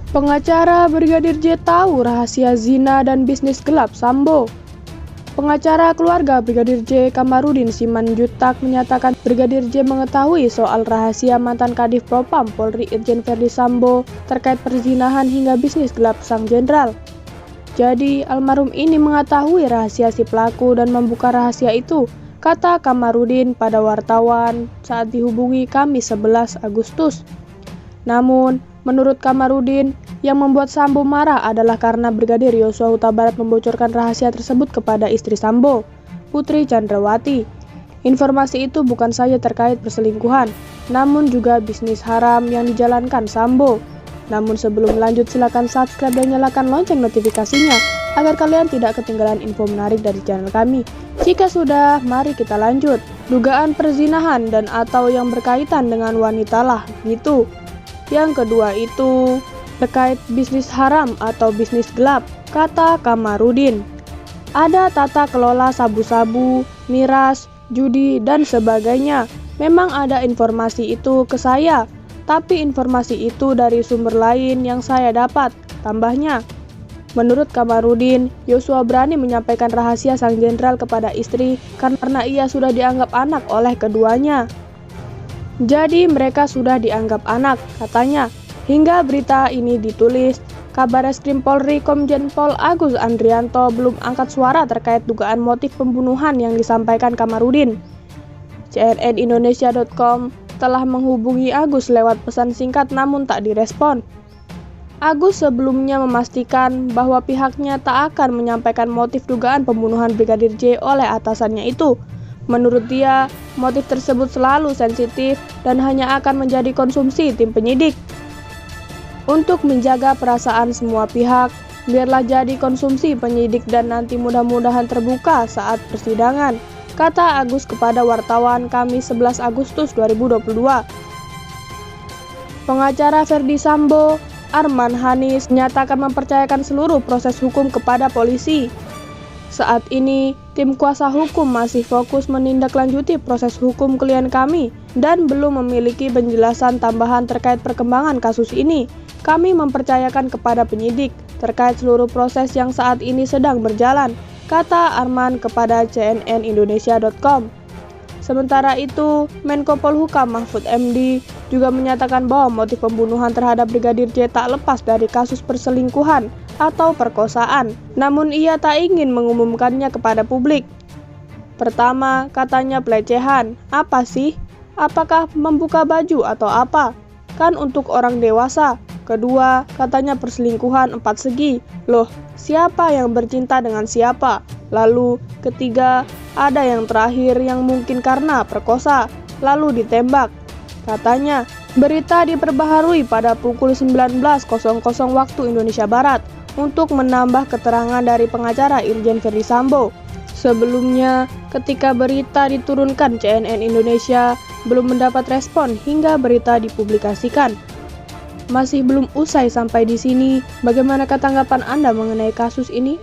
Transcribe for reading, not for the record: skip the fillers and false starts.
Pengacara Brigadir J tahu rahasia zina dan bisnis gelap Sambo. Pengacara keluarga Brigadir J, Kamarudin Simanjuntak, menyatakan Brigadir J mengetahui soal rahasia mantan Kadif Propam Polri Irjen Verdi Sambo terkait perzinahan hingga bisnis gelap sang jenderal. Jadi, almarhum ini mengetahui rahasia si pelaku dan membuka rahasia itu, kata Kamarudin pada wartawan saat dihubungi Kamis 11 Agustus. Namun, menurut Kamarudin, yang membuat Sambo marah adalah karena Brigadir Yosua Huta Barat membocorkan rahasia tersebut kepada istri Sambo, Putri Chandrawati. Informasi itu bukan saja terkait perselingkuhan, namun juga bisnis haram yang dijalankan Sambo. Namun sebelum lanjut, silakan subscribe dan nyalakan lonceng notifikasinya agar kalian tidak ketinggalan info menarik dari channel kami. Jika sudah, mari kita lanjut. Dugaan perzinahan dan atau yang berkaitan dengan wanita lah gitu. Yang kedua itu terkait bisnis haram atau bisnis gelap, kata Kamarudin. Ada tata kelola sabu-sabu, miras, judi, dan sebagainya. Memang ada informasi itu ke saya, tapi informasi itu dari sumber lain yang saya dapat, tambahnya. Menurut Kamarudin, Yosua berani menyampaikan rahasia sang jenderal kepada istri karena ia sudah dianggap anak oleh keduanya. Jadi mereka sudah dianggap anak, katanya. Hingga berita ini ditulis, Kabareskrim Polri Komjen Pol Agus Andrianto belum angkat suara terkait dugaan motif pembunuhan yang disampaikan Kamarudin. cnnindonesia.com telah menghubungi Agus lewat pesan singkat namun tak direspon. Agus sebelumnya memastikan bahwa pihaknya tak akan menyampaikan motif dugaan pembunuhan Brigadir J oleh atasannya itu. Menurut dia, motif tersebut selalu sensitif dan hanya akan menjadi konsumsi tim penyidik. Untuk menjaga perasaan semua pihak, biarlah jadi konsumsi penyidik dan nanti mudah-mudahan terbuka saat persidangan, kata Agus kepada wartawan Kamis 11 Agustus 2022. Pengacara Verdi Sambo, Arman Hanis, menyatakan mempercayakan seluruh proses hukum kepada polisi. Saat ini, tim kuasa hukum masih fokus menindaklanjuti proses hukum klien kami dan belum memiliki penjelasan tambahan terkait perkembangan kasus ini. Kami mempercayakan kepada penyidik terkait seluruh proses yang saat ini sedang berjalan, kata Arman kepada cnnindonesia.com. Sementara itu, Menko Polhukam Mahfud MD juga menyatakan bahwa motif pembunuhan terhadap Brigadir J tak lepas dari kasus perselingkuhan atau perkosaan, namun ia tak ingin mengumumkannya kepada publik. Pertama, katanya pelecehan. Apa sih? Apakah membuka baju atau apa? Kan untuk orang dewasa. Kedua, katanya perselingkuhan 4 segi. Loh, siapa yang bercinta dengan siapa? Lalu, ketiga, ada yang terakhir yang mungkin karena perkosa, lalu ditembak. Katanya, berita diperbaharui pada pukul 19.00 waktu Indonesia Barat untuk menambah keterangan dari pengacara Irjen Verdi Sambo. Sebelumnya, ketika berita diturunkan, CNN Indonesia belum mendapat respon hingga berita dipublikasikan. Masih belum usai sampai di sini, bagaimana tanggapan Anda mengenai kasus ini?